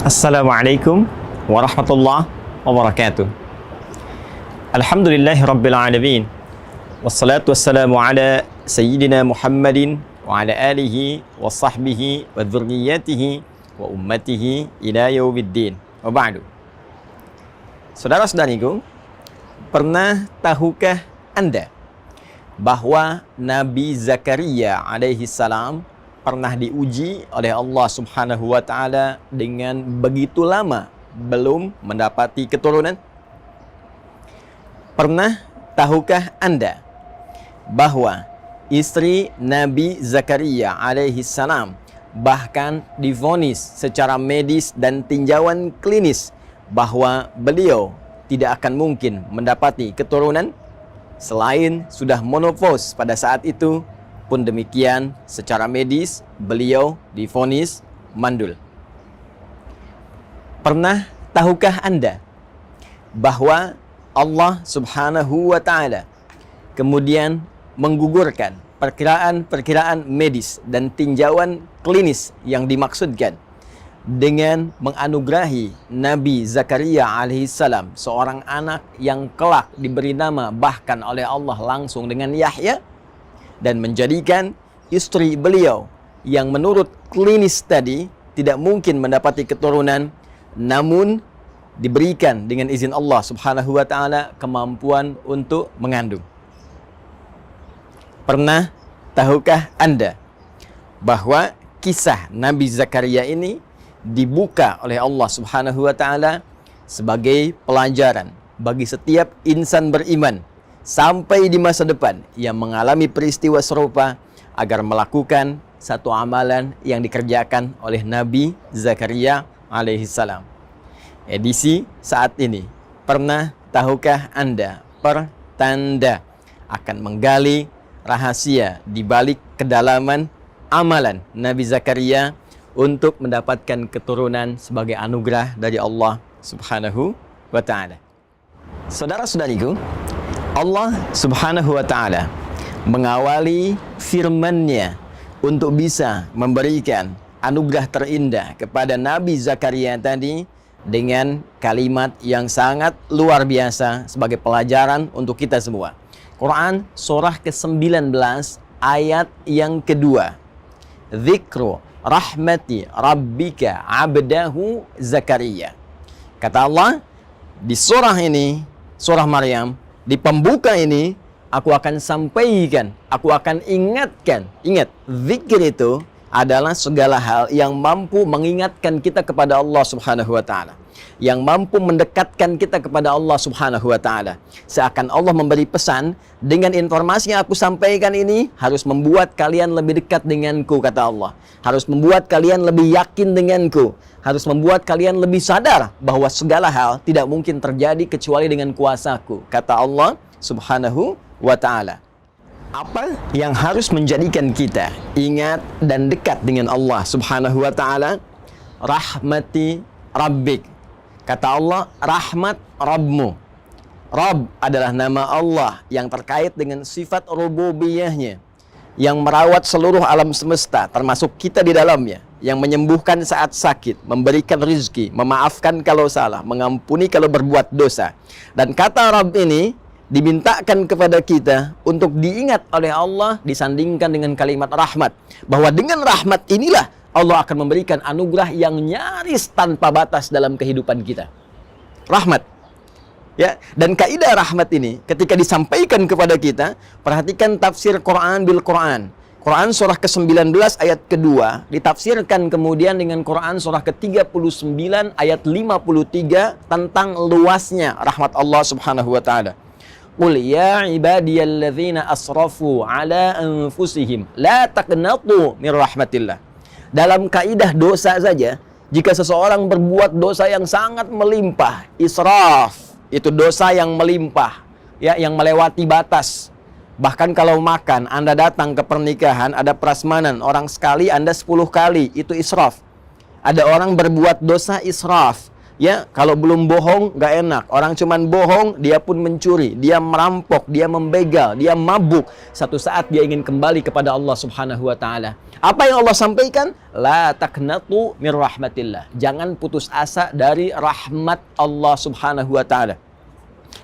Assalamualaikum warahmatullahi wabarakatuh. Alhamdulillahi rabbil alamin. Wassalatu wassalamu ala sayyidina Muhammadin wa ala alihi wa sahbihi wa dhurriyyatihi wa ummatihi ila yaumiddin. Wa ba'du. Saudara-saudariku, pernah tahukah Anda bahwa Nabi Zakaria alaihi salam pernah diuji oleh Allah Subhanahu wa taala dengan begitu lama belum mendapati keturunan? Pernah tahukah Anda bahwa istri Nabi Zakaria alaihi salam bahkan divonis secara medis dan tinjauan klinis bahwa beliau tidak akan mungkin mendapati keturunan selain sudah menopause pada saat itu? Pun demikian, secara medis beliau divonis mandul. Pernah tahukah Anda bahwa Allah Subhanahu wa taala kemudian menggugurkan perkiraan-perkiraan medis dan tinjauan klinis yang dimaksudkan dengan menganugerahi Nabi Zakaria alaihissalam, seorang anak yang kelak diberi nama bahkan oleh Allah langsung dengan Yahya, dan menjadikan istri beliau yang menurut klinis tadi tidak mungkin mendapati keturunan, namun diberikan dengan izin Allah Subhanahu wa taala kemampuan untuk mengandung. Pernah tahukah Anda bahwa kisah Nabi Zakaria ini dibuka oleh Allah Subhanahu wa taala sebagai pelajaran bagi setiap insan beriman sampai di masa depan yang mengalami peristiwa serupa agar melakukan satu amalan yang dikerjakan oleh Nabi Zakaria alaihissalam. Edisi saat ini, pernah tahukah Anda pertanda akan menggali rahasia di balik kedalaman amalan Nabi Zakaria untuk mendapatkan keturunan sebagai anugerah dari Allah Subhanahu wa taala. Saudara-saudariku, Allah Subhanahu wa taala mengawali firman-Nya untuk bisa memberikan anugerah terindah kepada Nabi Zakaria tadi dengan kalimat yang sangat luar biasa sebagai pelajaran untuk kita semua. Quran surah ke-19 ayat yang kedua. Dzikru rahmati rabbika abdahu Zakaria. Kata Allah di surah ini, surah Maryam, di pembuka ini, aku akan sampaikan, aku akan ingatkan. Ingat, zikir itu adalah segala hal yang mampu mengingatkan kita kepada Allah Subhanahu wa taala, yang mampu mendekatkan kita kepada Allah Subhanahu wa taala. Seakan Allah memberi pesan, dengan informasi yang aku sampaikan ini harus membuat kalian lebih dekat denganku, kata Allah. Harus membuat kalian lebih yakin denganku. Harus membuat kalian lebih sadar bahwa segala hal tidak mungkin terjadi kecuali dengan kuasaku, kata Allah Subhanahu wa ta'ala. Apa yang harus menjadikan kita ingat dan dekat dengan Allah Subhanahu wa ta'ala? Rahmati Rabbik. Kata Allah, rahmat Rabbmu. Rabb adalah nama Allah yang terkait dengan sifat rububiyahnya, yang merawat seluruh alam semesta termasuk kita di dalamnya, yang menyembuhkan saat sakit, memberikan rizki, memaafkan kalau salah, mengampuni kalau berbuat dosa. Dan kata Rabb ini dimintakan kepada kita untuk diingat oleh Allah disandingkan dengan kalimat rahmat, bahwa dengan rahmat inilah Allah akan memberikan anugerah yang nyaris tanpa batas dalam kehidupan kita. Rahmat. Ya, dan kaidah rahmat ini ketika disampaikan kepada kita, perhatikan tafsir Quran bil Quran. Quran surah ke-19 ayat kedua ditafsirkan kemudian dengan Quran surah ke-39 ayat 53 tentang luasnya rahmat Allah Subhanahu wa taala. Qul ya ibadiyalladzina asrafu ala anfusihim la taqnatu min rahmatillah. Dalam kaidah dosa saja, jika seseorang berbuat dosa yang sangat melimpah, israf, itu dosa yang melimpah, ya, yang melewati batas. Bahkan kalau makan, Anda datang ke pernikahan, ada prasmanan, orang sekali, Anda 10 kali, itu israf. Ada orang berbuat dosa israf, Ya, kalau belum bohong nggak enak. Orang cuman bohong, dia pun mencuri, dia merampok, dia membegal, dia mabuk. Satu saat dia ingin kembali kepada Allah Subhanahu wa taala. Apa yang Allah sampaikan? La taqnatu mir rahmatillah. Jangan putus asa dari rahmat Allah Subhanahu wa taala.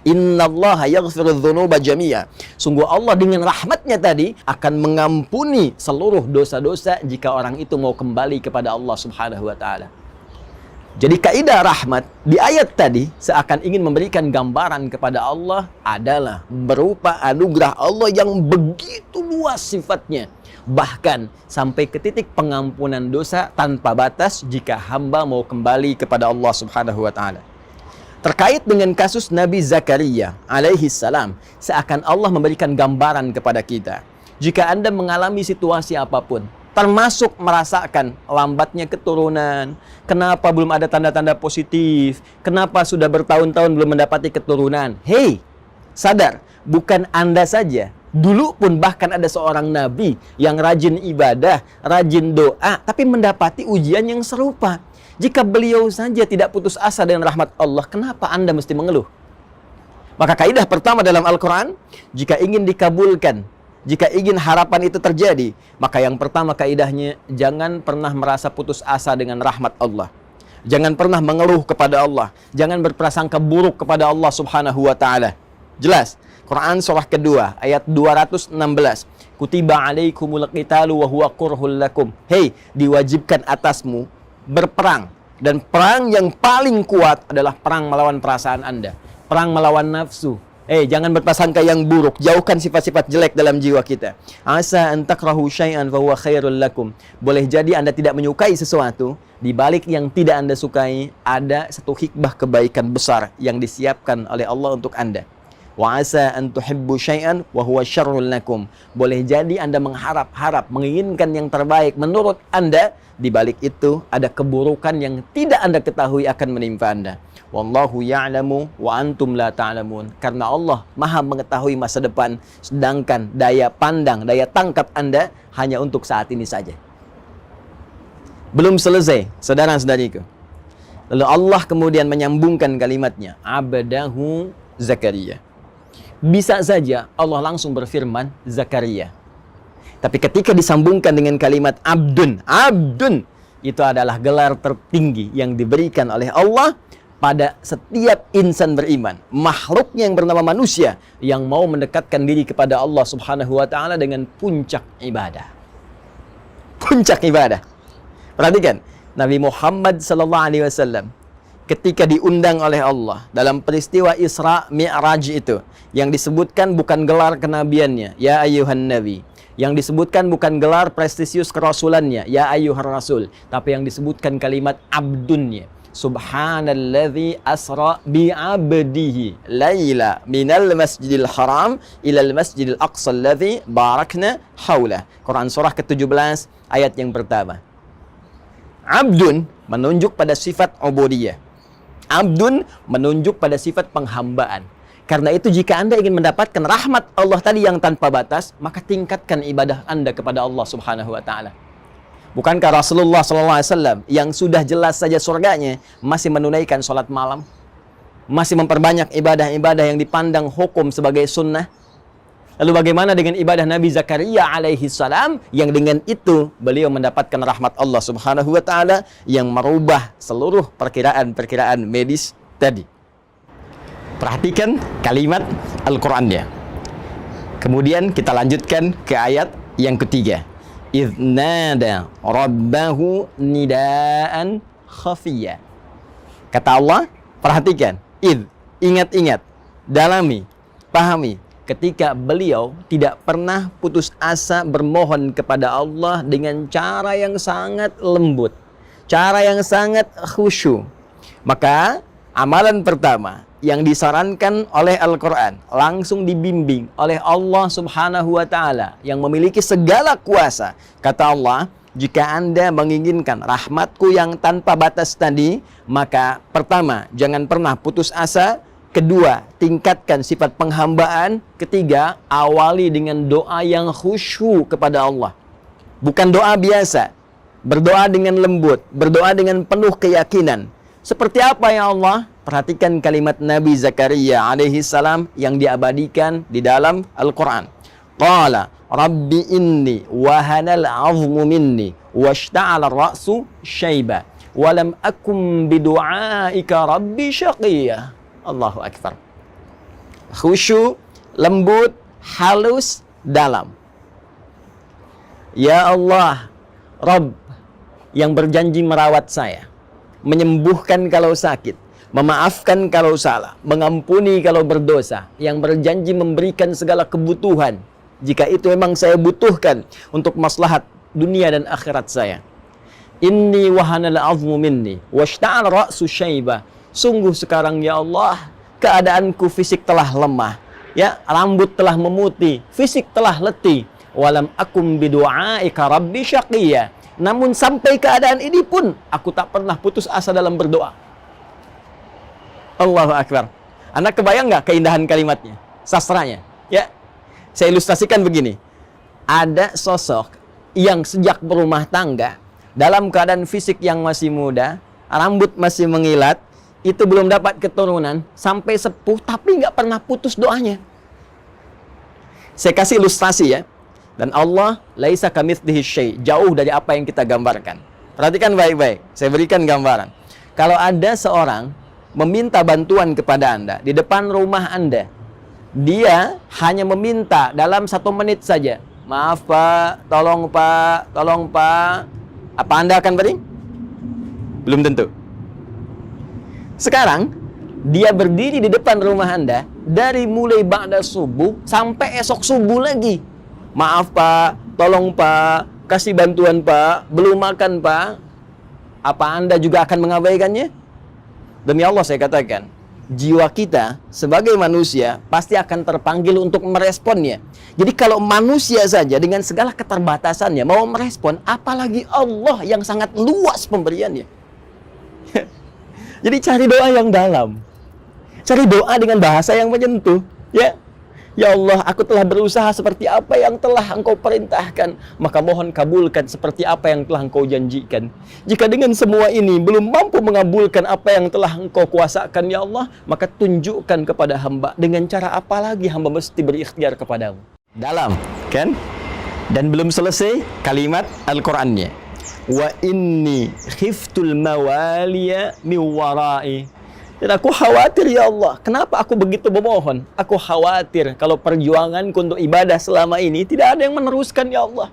Innallaha yaghfiru dzunuba jami'a. Sungguh Allah dengan rahmatnya tadi akan mengampuni seluruh dosa-dosa jika orang itu mau kembali kepada Allah Subhanahu wa taala. Jadi kaidah rahmat di ayat tadi seakan ingin memberikan gambaran kepada Allah adalah berupa anugerah Allah yang begitu luas sifatnya. Bahkan sampai ke titik pengampunan dosa tanpa batas jika hamba mau kembali kepada Allah Subhanahu wa taala. Terkait dengan kasus Nabi Zakaria alaihi salam, seakan Allah memberikan gambaran kepada kita. Jika Anda mengalami situasi apapun, termasuk merasakan lambatnya keturunan, kenapa belum ada tanda-tanda positif, kenapa sudah bertahun-tahun belum mendapati keturunan. Hei, sadar, bukan Anda saja. Dulu pun bahkan ada seorang nabi yang rajin ibadah, rajin doa, tapi mendapati ujian yang serupa. Jika beliau saja tidak putus asa dengan rahmat Allah, kenapa Anda mesti mengeluh? Maka kaidah pertama dalam Al-Quran, jika ingin dikabulkan, jika ingin harapan itu terjadi, maka yang pertama kaidahnya, jangan pernah merasa putus asa dengan rahmat Allah. Jangan pernah mengeluh kepada Allah. Jangan berprasangka buruk kepada Allah Subhanahu wa ta'ala. Jelas, Quran surah kedua, ayat 216. Kutiba alaikumul qitalu wa huwa kurhul lakum. Hei, diwajibkan atasmu berperang. Dan perang yang paling kuat adalah perang melawan perasaan Anda. Perang melawan nafsu. Jangan berprasangka yang buruk. Jauhkan sifat-sifat jelek dalam jiwa kita. Asa an takrahu syai'an fa huwa khairul lakum. Boleh jadi Anda tidak menyukai sesuatu, di balik yang tidak Anda sukai ada satu hikmah kebaikan besar yang disiapkan oleh Allah untuk Anda. Wa asa an tuhibbu syai'an wa huwa syarrul lakum. Boleh jadi Anda mengharap-harap, menginginkan yang terbaik menurut Anda, di balik itu ada keburukan yang tidak Anda ketahui akan menimpa Anda. Wallahu ya'lamu wa antum la ta'lamun. Karena Allah Maha mengetahui masa depan, sedangkan daya pandang, daya tangkap Anda hanya untuk saat ini saja. Belum selesai, saudara-saudariku. Lalu Allah kemudian menyambungkan kalimatnya, abdahu Zakaria. Bisa saja Allah langsung berfirman Zakaria. Tapi ketika disambungkan dengan kalimat abdun, abdun, itu adalah gelar tertinggi yang diberikan oleh Allah pada setiap insan beriman, makhluknya yang bernama manusia yang mau mendekatkan diri kepada Allah Subhanahu wa taala dengan puncak ibadah. Puncak ibadah. Perhatikan, Nabi Muhammad sallallahu alaihi wasallam ketika diundang oleh Allah dalam peristiwa Isra Mi'raj itu, yang disebutkan bukan gelar kenabiannya, ya ayyuhan nabi. Yang disebutkan bukan gelar prestisius kerasulannya, ya ayyuhar rasul, tapi yang disebutkan kalimat abdunnya. Subhanalladzi asra bi'abdihi laila minal masjidil haram ilal masjidil aqsa alladzi barakna haulah. Quran surah ke-17 ayat yang pertama. Abdun menunjuk pada sifat ubudiyah. Abdun menunjuk pada sifat penghambaan. Karena itu jika Anda ingin mendapatkan rahmat Allah tadi yang tanpa batas, maka tingkatkan ibadah Anda kepada Allah Subhanahu wa taala. Bukankah Rasulullah SAW yang sudah jelas saja surganya masih menunaikan sholat malam, masih memperbanyak ibadah-ibadah yang dipandang hukum sebagai sunnah? Lalu bagaimana dengan ibadah Nabi Zakaria alaihi salam yang dengan itu beliau mendapatkan rahmat Allah Subhanahu wa taala yang merubah seluruh perkiraan-perkiraan medis tadi. Perhatikan kalimat Al-Qur'annya. Kemudian kita lanjutkan ke ayat yang ketiga. Idh nada rabbahu nidaan khafiyya. Kata Allah, perhatikan, ingat-ingat, dalami, pahami, ketika beliau tidak pernah putus asa bermohon kepada Allah dengan cara yang sangat lembut, cara yang sangat khusyuk. Maka amalan pertama yang disarankan oleh Al-Quran, langsung dibimbing oleh Allah Subhanahu wa ta'ala yang memiliki segala kuasa. Kata Allah, jika Anda menginginkan rahmatku yang tanpa batas tadi, maka pertama, jangan pernah putus asa. Kedua, tingkatkan sifat penghambaan. Ketiga, awali dengan doa yang khusyuk kepada Allah. Bukan doa biasa, berdoa dengan lembut, berdoa dengan penuh keyakinan. Seperti apa ya Allah? Perhatikan kalimat Nabi Zakaria alaihi salam yang diabadikan di dalam Al-Quran. Qala Rabbi inni wahanal azmu minni washta'ala ar-ra'su syaiba walam akum bidu'aika rabbi syaqiyya. Allahu Akbar. Khusyuk, lembut, halus, dalam. Ya Allah, Rabb yang berjanji merawat saya, menyembuhkan kalau sakit, memaafkan kalau salah, mengampuni kalau berdosa, yang berjanji memberikan segala kebutuhan jika itu memang saya butuhkan untuk maslahat dunia dan akhirat saya. Inni wahanal azmu minni washta'al ra'su syaiba. Sungguh sekarang ya Allah, keadaanku fisik telah lemah, ya, rambut telah memutih, fisik telah letih. Walam akum bidu'aika rabbi syaqiyya. Namun sampai keadaan ini pun aku tak pernah putus asa dalam berdoa. Allahu Akbar. Anda kebayang nggak keindahan kalimatnya, sastranya? Ya, saya ilustrasikan begini. Ada sosok yang sejak berumah tangga dalam keadaan fisik yang masih muda, rambut masih mengilat, itu belum dapat keturunan, sampai sepuh tapi nggak pernah putus doanya. Saya kasih ilustrasi ya. Dan Allah laisa kamitslihi syai', jauh dari apa yang kita gambarkan. Perhatikan baik-baik, saya berikan gambaran. Kalau ada seorang meminta bantuan kepada Anda di depan rumah Anda, dia hanya meminta dalam 1 menit saja. Maaf Pak, tolong Pak, tolong Pak. Apa Anda akan beri? Belum tentu. Sekarang, dia berdiri di depan rumah Anda dari mulai ba'da subuh sampai esok subuh lagi. Maaf Pak, tolong Pak, kasih bantuan Pak, belum makan Pak. Apa Anda juga akan mengabaikannya? Demi Allah saya katakan, jiwa kita sebagai manusia pasti akan terpanggil untuk meresponnya. Jadi kalau manusia saja dengan segala keterbatasannya mau merespon, apalagi Allah yang sangat luas pemberiannya. Jadi cari doa yang dalam, cari doa dengan bahasa yang menyentuh, ya. Ya Allah, aku telah berusaha seperti apa yang telah Engkau perintahkan, maka mohon kabulkan seperti apa yang telah Engkau janjikan. Jika dengan semua ini belum mampu mengabulkan apa yang telah Engkau kuasakan, ya Allah, maka tunjukkan kepada hamba dengan cara apa lagi hamba mesti berikhtiar kepadamu. Dalam, kan? Dan belum selesai kalimat Al-Qur'annya. Wa inni khiftul mawaliya min wara'i. Dan aku khawatir ya Allah, kenapa aku begitu memohon? Aku khawatir kalau perjuanganku untuk ibadah selama ini tidak ada yang meneruskan ya Allah.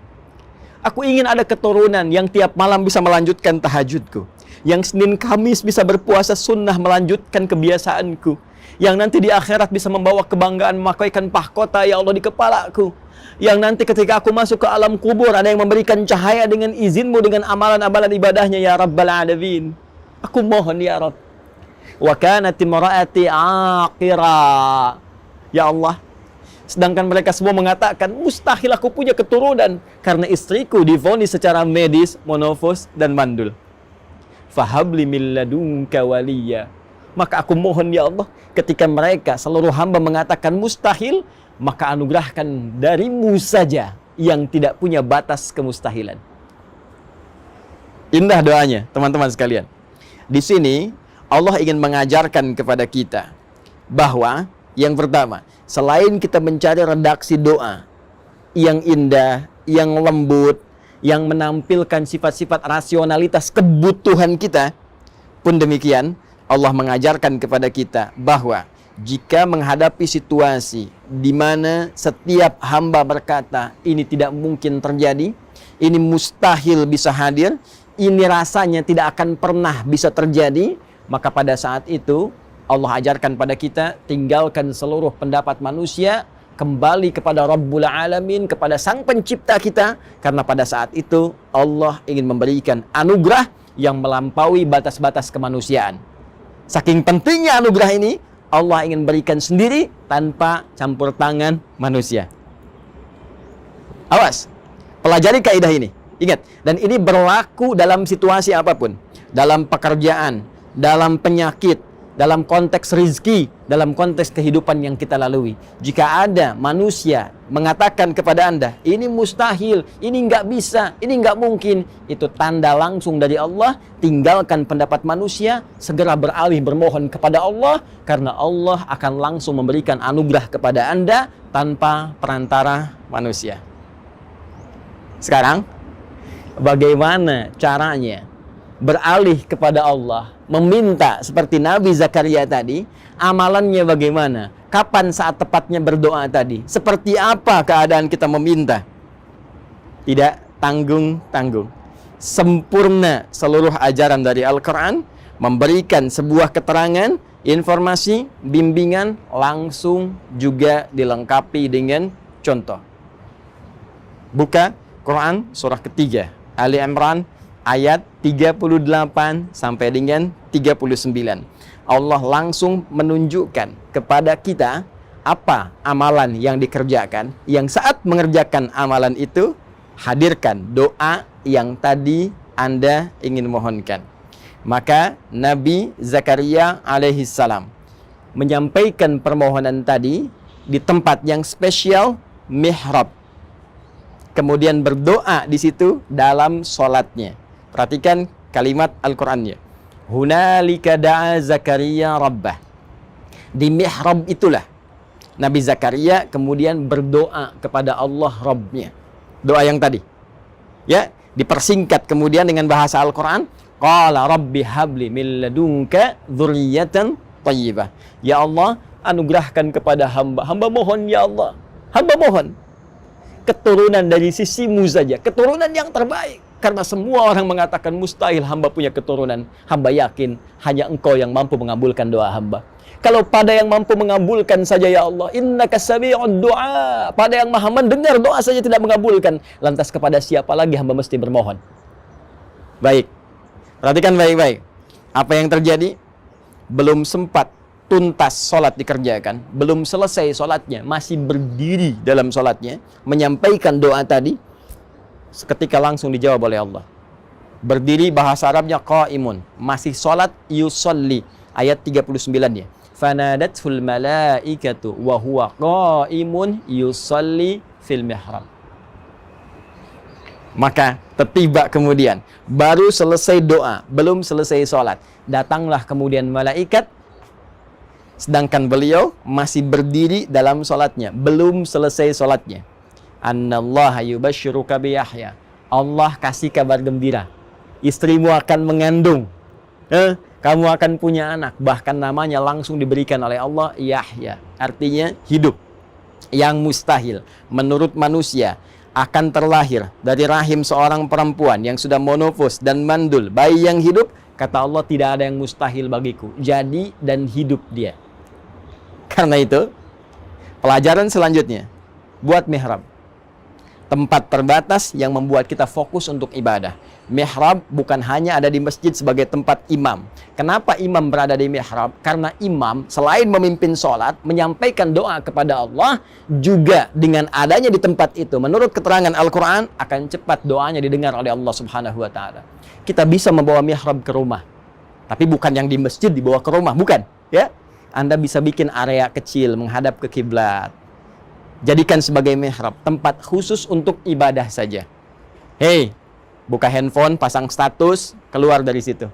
Aku ingin ada keturunan yang tiap malam bisa melanjutkan tahajudku, yang Senin Kamis bisa berpuasa sunnah melanjutkan kebiasaanku, yang nanti di akhirat bisa membawa kebanggaan memakaikan mahkota ya Allah di kepalaku, yang nanti ketika aku masuk ke alam kubur ada yang memberikan cahaya dengan izinmu dengan amalan-amalan ibadahnya ya Rabbal Alamin. Aku mohon ya Rabb. Wa kanat imraati aqira. Ya Allah, sedangkan mereka semua mengatakan mustahil aku punya keturunan karena istriku divonis secara medis monofos dan mandul. Fahabli min ladunka waliya. Maka aku mohon ya Allah, ketika mereka seluruh hamba mengatakan mustahil, maka anugerahkan darimu saja yang tidak punya batas kemustahilan. Indah doanya, teman-teman sekalian. Di sini Allah ingin mengajarkan kepada kita bahwa yang pertama, selain kita mencari redaksi doa yang indah, yang lembut, yang menampilkan sifat-sifat rasionalitas kebutuhan kita, pun demikian Allah mengajarkan kepada kita bahwa jika menghadapi situasi di mana setiap hamba berkata ini tidak mungkin terjadi, ini mustahil bisa hadir, ini rasanya tidak akan pernah bisa terjadi, maka pada saat itu Allah ajarkan pada kita, tinggalkan seluruh pendapat manusia, kembali kepada Rabbul Alamin, kepada Sang Pencipta kita, karena pada saat itu Allah ingin memberikan anugerah yang melampaui batas-batas kemanusiaan. Saking pentingnya anugerah ini, Allah ingin berikan sendiri tanpa campur tangan manusia. Awas, pelajari kaidah ini. Ingat, dan ini berlaku dalam situasi apapun, dalam pekerjaan, dalam penyakit, dalam konteks rizki, dalam konteks kehidupan yang kita lalui. Jika ada manusia mengatakan kepada Anda, ini mustahil, ini nggak bisa, ini nggak mungkin, itu tanda langsung dari Allah. Tinggalkan pendapat manusia, segera beralih bermohon kepada Allah, karena Allah akan langsung memberikan anugerah kepada Anda tanpa perantara manusia. Sekarang, bagaimana caranya beralih kepada Allah, meminta seperti Nabi Zakaria tadi? Amalannya bagaimana? Kapan saat tepatnya berdoa tadi? Seperti apa keadaan kita meminta? Tidak tanggung-tanggung. Sempurna seluruh ajaran dari Al-Quran, memberikan sebuah keterangan, informasi, bimbingan, langsung juga dilengkapi dengan contoh. Buka Quran surah ketiga, Ali Imran ayat 38 sampai dengan 39. Allah langsung menunjukkan kepada kita apa amalan yang dikerjakan. Yang saat mengerjakan amalan itu, hadirkan doa yang tadi Anda ingin mohonkan. Maka Nabi Zakaria alaihissalam menyampaikan permohonan tadi di tempat yang spesial, mihrab. Kemudian berdoa di situ dalam sholatnya. Perhatikan kalimat Al-Qur'annya. Hunalika da'a Zakaria rabbah. Di mihrab itulah Nabi Zakaria kemudian berdoa kepada Allah Rabbnya. Doa yang tadi. Ya, dipersingkat kemudian dengan bahasa Al-Qur'an. Qala rabbi habli min ladunka dzurriyyatan thayyibah. Ya Allah, anugerahkan kepada hamba. Hamba mohon ya Allah. Hamba mohon keturunan dari sisimu saja, keturunan yang terbaik. Karena semua orang mengatakan mustahil hamba punya keturunan. Hamba yakin hanya Engkau yang mampu mengabulkan doa hamba. Kalau pada yang mampu mengabulkan saja ya Allah, innaka sami'ud du'a, pada yang maha mendengar doa saja tidak mengabulkan, lantas kepada siapa lagi hamba mesti bermohon? Baik, perhatikan baik-baik. Apa yang terjadi? Belum sempat tuntas sholat dikerjakan, belum selesai sholatnya, masih berdiri dalam sholatnya, menyampaikan doa tadi, seketika langsung dijawab oleh Allah. Berdiri bahasa Arabnya qaimun, masih sholat, yusolli, ayat 39-nya. Fanadatul malaikatu wa huwa qaimun yusolli fil mihrab. Maka tertiba kemudian, baru selesai doa, belum selesai sholat, datanglah kemudian malaikat, sedangkan beliau masih berdiri dalam sholatnya, belum selesai sholatnya. Annallaha yubashshiruka bi Yahya. Allah kasih kabar gembira. Istrimu akan mengandung. Kamu akan punya anak. Bahkan namanya langsung diberikan oleh Allah Yahya. Artinya hidup. Yang mustahil menurut manusia akan terlahir dari rahim seorang perempuan yang sudah monofos dan mandul. Bayi yang hidup, kata Allah, tidak ada yang mustahil bagiku. Jadi dan hidup dia. Karena itu, pelajaran selanjutnya, buat mihrab. Tempat terbatas yang membuat kita fokus untuk ibadah. Mihrab bukan hanya ada di masjid sebagai tempat imam. Kenapa imam berada di mihrab? Karena imam selain memimpin sholat, menyampaikan doa kepada Allah, juga dengan adanya di tempat itu, menurut keterangan Al-Quran, akan cepat doanya didengar oleh Allah Subhanahu wa Ta'ala. Kita bisa membawa mihrab ke rumah, tapi bukan yang di masjid dibawa ke rumah, bukan. Ya, Anda bisa bikin area kecil menghadap ke kiblat. Jadikan sebagai mihrab, tempat khusus untuk ibadah saja. Hei, buka handphone, pasang status, keluar dari situ.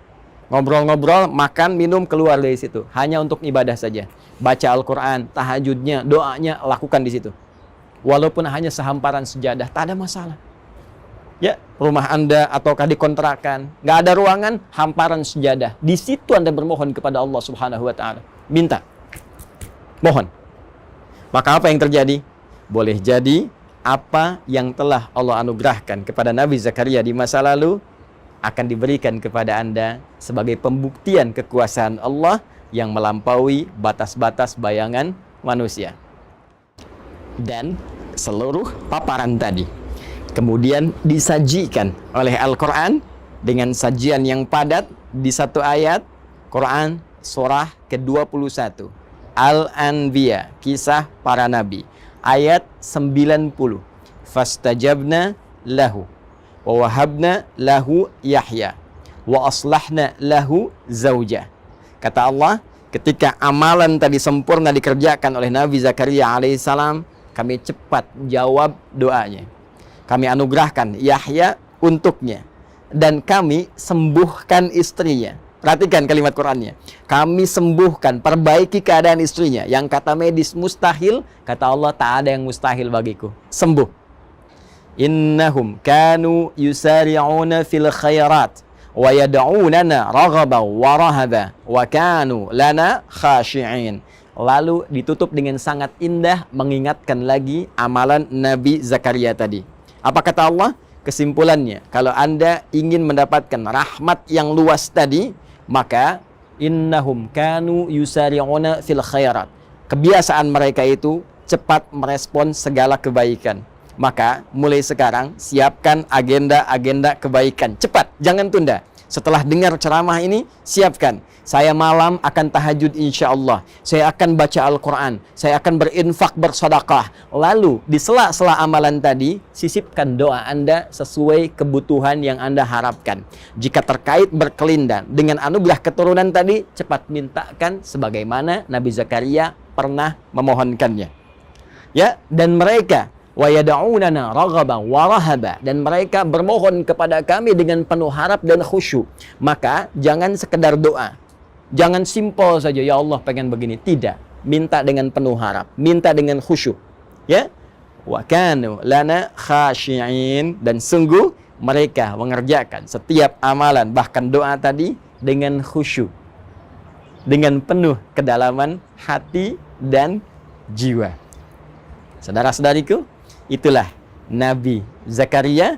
Ngobrol-ngobrol, makan, minum, keluar dari situ. Hanya untuk ibadah saja. Baca Al-Quran, tahajudnya, doanya, lakukan di situ. Walaupun hanya sehamparan sejadah, tak ada masalah. Ya, rumah Anda ataukah dikontrakan, nggak ada ruangan, hamparan sejadah. Di situ Anda bermohon kepada Allah Subhanahu wa Ta'ala. Minta. Mohon. Maka apa yang terjadi? Boleh jadi apa yang telah Allah anugerahkan kepada Nabi Zakaria di masa lalu akan diberikan kepada Anda sebagai pembuktian kekuasaan Allah yang melampaui batas-batas bayangan manusia. Dan seluruh paparan tadi kemudian disajikan oleh Al-Quran dengan sajian yang padat di satu ayat Quran surah ke-21 Al-Anbiya, kisah para nabi, ayat 90. Fastajabna lahu wa wahabna lahu Yahya wa aslahna lahu zawjah. Kata Allah, Ketika amalan tadi sempurna dikerjakan oleh Nabi Zakaria alaihissalam, kami cepat jawab doanya. Kami anugerahkan Yahya untuknya. Dan kami sembuhkan istrinya. Perhatikan kalimat Qur'annya. Kami sembuhkan, perbaiki keadaan istrinya. Yang kata medis mustahil, kata Allah tak ada yang mustahil bagiku. Sembuh. Innahum kanu yusari'una fil khairat wa yad'unana raghaban wa rahaba wa kanu lana khashi'in. Lalu ditutup dengan sangat indah mengingatkan lagi amalan Nabi Zakaria tadi. Apa kata Allah? Kesimpulannya, kalau Anda ingin mendapatkan rahmat yang luas tadi, maka innahum kanu yusari'una fil khairat. Kebiasaan mereka itu cepat merespon segala kebaikan. Maka mulai sekarang siapkan agenda-agenda kebaikan. Cepat, jangan tunda. Setelah dengar ceramah ini, siapkan. Saya malam akan tahajud insya Allah. Saya akan baca Al-Quran. Saya akan berinfak, bersedekah. Lalu di sela-sela amalan tadi, sisipkan doa Anda sesuai kebutuhan yang Anda harapkan. Jika terkait berkelindan dengan anugerah keturunan tadi, cepat mintakan sebagaimana Nabi Zakaria pernah memohonkannya. Ya, dan mereka wa yad'unana raghaban wa rahaba, dan mereka bermohon kepada kami dengan penuh harap dan khusyuk. Maka jangan sekedar doa, jangan simpel saja ya Allah pengen begini, tidak, minta dengan penuh harap, minta dengan khusyuk, ya. Wa kanu lana khashi'in, dan sungguh mereka mengerjakan setiap amalan bahkan doa tadi dengan khusyuk, dengan penuh kedalaman hati dan jiwa. Saudara-saudariku, itulah Nabi Zakaria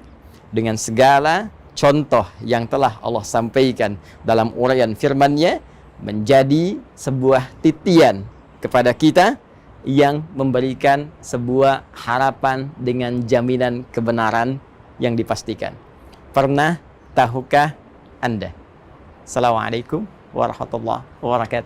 dengan segala contoh yang telah Allah sampaikan dalam uraian firman-Nya, menjadi sebuah titian kepada kita yang memberikan sebuah harapan dengan jaminan kebenaran yang dipastikan. Pernah tahukah Anda? Assalamualaikum warahmatullahi wabarakatuh.